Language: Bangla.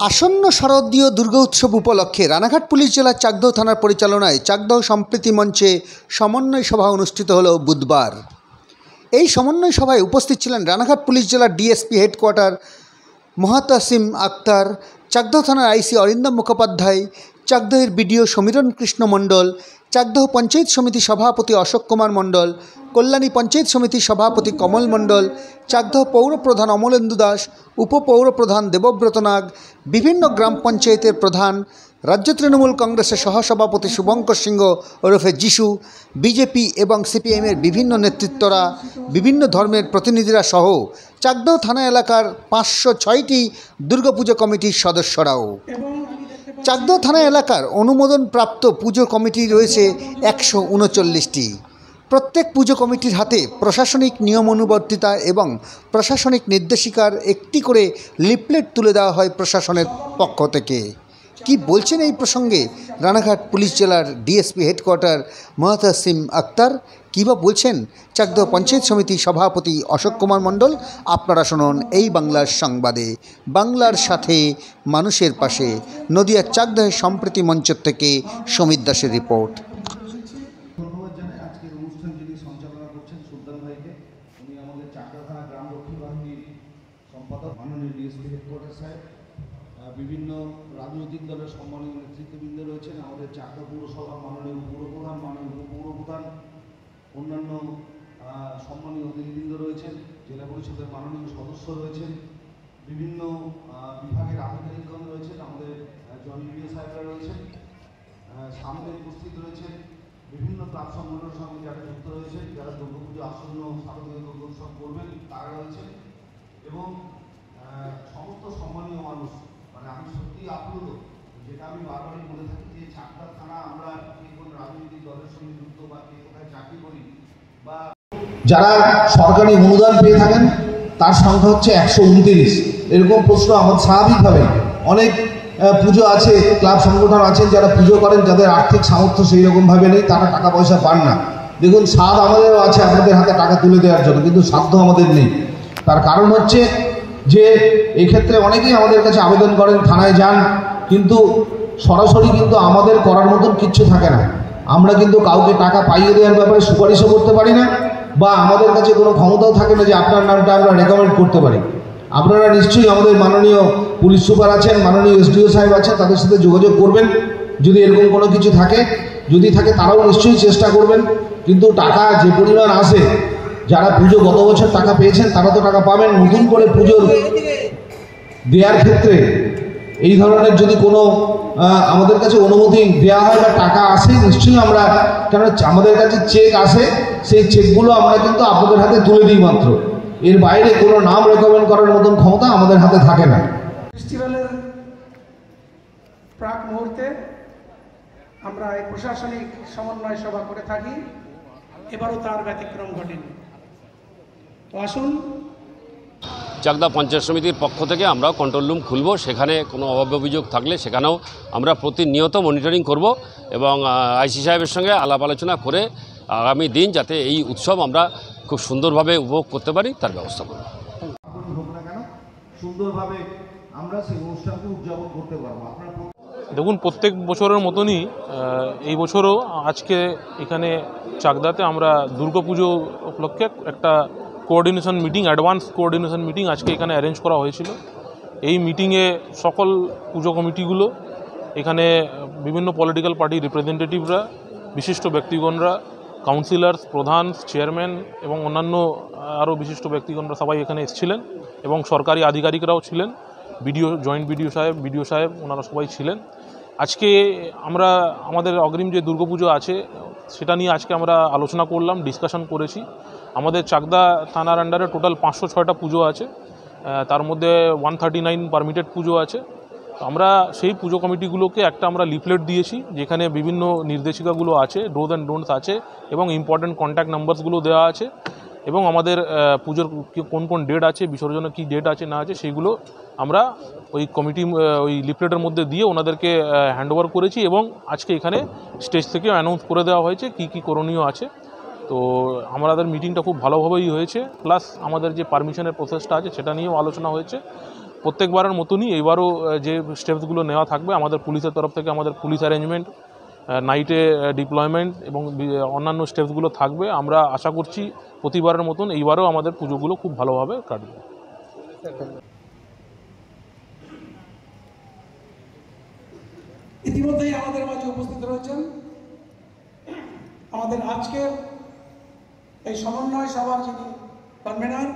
আসন্ন শারদীয় দুর্গা উৎসব উপলক্ষে রানাঘাট পুলিশ জেলার চাকদহ থানার পরিচালনায় চাকদহ সম্প্রীতি মঞ্চে সমন্বয় সভা অনুষ্ঠিত হলো বুধবার। এই সমন্বয় সভায় উপস্থিত ছিলেন রানাঘাট পুলিশ জেলার ডিএসপি হেডকোয়ার্টার মোহাতাসিম আক্তার, চাকদহ থানার আইসি অরিন্দম মুখোপাধ্যায়, চাকদহের বিডিও সমীরণ কৃষ্ণ মণ্ডল, চাকদহ পঞ্চায়েত সমিতি সভাপতি অশোক কুমার মণ্ডল, কল্যাণী পঞ্চায়েত সমিতির সভাপতি কমল মণ্ডল, চাকদহ পৌরপ্রধান অমলেন্দু দাস, উপপৌরপ্রধান দেবব্রত নাগ, বিভিন্ন গ্রাম পঞ্চায়েতের প্রধান, রাজ্য তৃণমূল কংগ্রেসের সহসভাপতি শুভঙ্কর সিংহ ওরফে যিশু, বিজেপি এবং সিপিএমের বিভিন্ন নেতৃত্বরা, বিভিন্ন ধর্মের প্রতিনিধিরা সহ চাকদহ থানা এলাকার 506টি দুর্গাপুজো কমিটির সদস্যরাও। চাকদহ থানা এলাকার অনুমোদনপ্রাপ্ত পুজো কমিটি রয়েছে 139টি। প্রত্যেক পুজো কমিটির হাতে প্রশাসনিক নিয়ম অনুবর্তিতা এবং প্রশাসনিক নির্দেশিকার একটি করে লিফলেট তুলে দেওয়া হয় প্রশাসনের পক্ষ থেকে। কি বলছেন এই প্রসঙ্গে রানাঘাট পুলিশ জেলার ডিএসপি হেডকোয়ার্টার মোহাতাসিম আক্তার, কী বা বলছেন চাকদহ পঞ্চায়েত সমিতির সভাপতি অশোক কুমার মণ্ডল? আপনারা শুনুন এই বাংলার সংবাদে। বাংলার সাথে মানুষের পাশে। নদিয়ার চাকদহের সম্প্রীতি মঞ্চ থেকে সমীর দাসের রিপোর্ট। ধন্যবাদ জানাই আজকের অনুষ্ঠান যিনি সঞ্চালনা করছেন সুলতান ভাইকে। উনি আমাদের চাকদহ থানা গ্রাম রক্ষী বাহিনীর সম্পাদক মাননীয় ডিএসপি হেডকোয়ার্টার সাহেব, বিভিন্ন রাজনৈতিক দলের সম্মানীয় নেতৃত্ববৃন্দ রয়েছেন, আমাদের চাকদহ পৌরসভার মাননীয় পৌরপ্রধান, মাননীয় উপপৌরপ্রধান, অন্যান্য সম্মানীয় অতিথিবৃন্দ রয়েছেন, জেলা পরিষদের মাননীয় সদস্য রয়েছেন, বিভিন্ন বিভাগের আধিকারিকগণ রয়েছেন, আমাদের জনপ্রিয় সাহেবরা রয়েছেন, সামনে উপস্থিত রয়েছেন বিভিন্ন ক্লাব সংগঠনের সঙ্গে যারা যুক্ত রয়েছেন, যারা দুর্গাপুজো আসন্ন শারদীয় দুর্গা উৎসব করবেন তারা রয়েছেন, এবং সমস্ত সম্মানীয় মানুষ। মানে আমি সত্যিই আপ্লুত, যেটা আমি বারবারই বলে থাকি যে চাকদহ থানা আমরা কে কোন রাজনৈতিক দলের সঙ্গে যুক্ত বা কে কোথায় চাকরি করি বা যারা সরকারি অনুদান পেয়ে থাকেন তার সংখ্যা হচ্ছে 129। এরকম প্রশ্ন আমাদের স্বাভাবিকভাবে অনেক পুজো আছে, ক্লাব সংগঠন আছেন যারা পুজো করেন, যাদের আর্থিক সামর্থ্য সেই রকমভাবে নেই, তারা টাকা পয়সা পান না। দেখুন, সাধ আমাদেরও আছে আপনাদের হাতে টাকা তুলে দেওয়ার জন্য, কিন্তু সাধ্য আমাদের নেই। তার কারণ হচ্ছে যে এক্ষেত্রে অনেকেই আমাদের কাছে আবেদন করেন, থানায় যান, কিন্তু সরাসরি কিন্তু আমাদের করার মতন কিচ্ছু থাকে না। আমরা কিন্তু কাউকে টাকা পাইয়ে দেওয়ার ব্যাপারে সুপারিশও করতে পারি না, বা আমাদের কাছে কোনো ক্ষমতাও থাকে না যে আপনার নামটা আমরা রেকমেন্ড করতে পারি। আপনারা নিশ্চয়ই আমাদের মাননীয় পুলিশ সুপার আছেন, মাননীয় এসডিও সাহেব আছেন, তাদের সাথে যোগাযোগ করবেন যদি এরকম কোনো কিছু থাকে। যদি থাকে তারাও নিশ্চয়ই চেষ্টা করবেন। কিন্তু টাকা যে পরিমাণ আসে, যারা পুজো গত বছর টাকা পেয়েছেন তারা তো টাকা পাবেন। নতুন করে পুজোর দেওয়ার ক্ষেত্রে এই ধরনের যদি কোনো আমাদের কাছে অনুমতি দেওয়া হয় বা টাকা আসে, নিশ্চয়ই আমরা, কেন আমাদের কাছে চেক আসে, সেই চেকগুলো আমরা কিন্তু আপনাদের হাতে তুলে দিই মাত্র। এর বাইরে কোনো নাম রেকমেন্ড করার মতন ক্ষমতা আমাদের হাতে থাকে না। ফেস্টিভ্যালের প্রাক মুহূর্তে আমরা এই প্রশাসনিক সমন্বয় সভা করে থাকি, এবারও তার ব্যতিক্রম ঘটেনি। তো আসুন, চাকদহ পঞ্চায়েত সমিতির পক্ষ থেকে আমরা কন্ট্রোল রুম খুলব। সেখানে কোনো অভাব অভিযোগ থাকলে সেখানেও আমরা প্রতিনিয়ত মনিটরিং করব এবং আইসি সাহেবের সঙ্গে আলাপ আলোচনা করে আগামী দিন যাতে এই উৎসব আমরা খুব সুন্দরভাবে উপভোগ করতে পারি তার ব্যবস্থা করব। হোক না কেন, সুন্দরভাবে আমরা সেই অনুষ্ঠানকে উদযাপন করতে পারবো। আপনার দেখুন, প্রত্যেক বছরের মতনই এই বছরও আজকে এখানে চাকদাতে আমরা দুর্গাপুজো উপলক্ষে একটা coordination meeting, advance coordination meeting আজকে এখানে অ্যারেঞ্জ করা হয়েছিল। এই মিটিংয়ে সকল পুজো কমিটিগুলো, এখানে বিভিন্ন পলিটিক্যাল পার্টির রিপ্রেজেন্টেটিভরা, বিশিষ্ট ব্যক্তিগণরা, কাউন্সিলর্স, প্রধান, চেয়ারম্যান এবং অন্যান্য আরও বিশিষ্ট ব্যক্তিগণরা সবাই এখানে এসেছিলেন এবং সরকারি আধিকারিকরাও ছিলেন, জয়েন্ট বিডিও সাহেব ওনারা সবাই ছিলেন। আজকে আমরা আমাদের অগ্রিম যে দুর্গাপুজো আছে সেটা নিয়ে আজকে আমরা আলোচনা করলাম, ডিসকাশন করেছি। আমাদের চাকদহ থানার আন্ডারে টোটাল 506টা পুজো আছে, তার মধ্যে 139 পারমিটেড পুজো আছে। আমরা সেই পুজো কমিটিগুলোকে একটা আমরা লিফলেট দিয়েছি, যেখানে বিভিন্ন নির্দেশিকাগুলো আছে, ডোজ অ্যান্ড ডোন্টস আছে এবং ইম্পর্টেন্ট কন্ট্যাক্ট নাম্বারসগুলো দেওয়া আছে, এবং আমাদের পুজোর কোন কোন ডেট আছে, বিসর্জনের কী ডেট আছে না আছে সেইগুলো আমরা ওই লিফলেটের মধ্যে দিয়ে ওনাদেরকে হ্যান্ডওভার করেছি, এবং আজকে এখানে স্টেজ থেকে অ্যানাউন্স করে দেওয়া হয়েছে কী কী করণীয় আছে। তো আমাদের মিটিংটা খুব ভালোভাবেই হয়েছে, প্লাস আমাদের যে পারমিশনের প্রসেসটা আছে সেটা নিয়েও আলোচনা হয়েছে। প্রত্যেকবারের মতনই এইবারও যে স্টেপসগুলো নেওয়া থাকবে আমাদের পুলিশের তরফ থেকে, আমাদের পুলিশ অ্যারেঞ্জমেন্ট, নাইটে ডিপ্লয়মেন্ট এবং অন্যান্য স্টেপসগুলো থাকবে। আমরা আশা করছি প্রতিবারের মতন এইবারও আমাদের পুজোগুলো খুব ভালোভাবে কাটবে। ইতিমধ্যেই আমাদের মাঝে উপস্থিত রয়েছেন আমাদের আজকের এই সমন্বয় সভার যিনি কনভেনার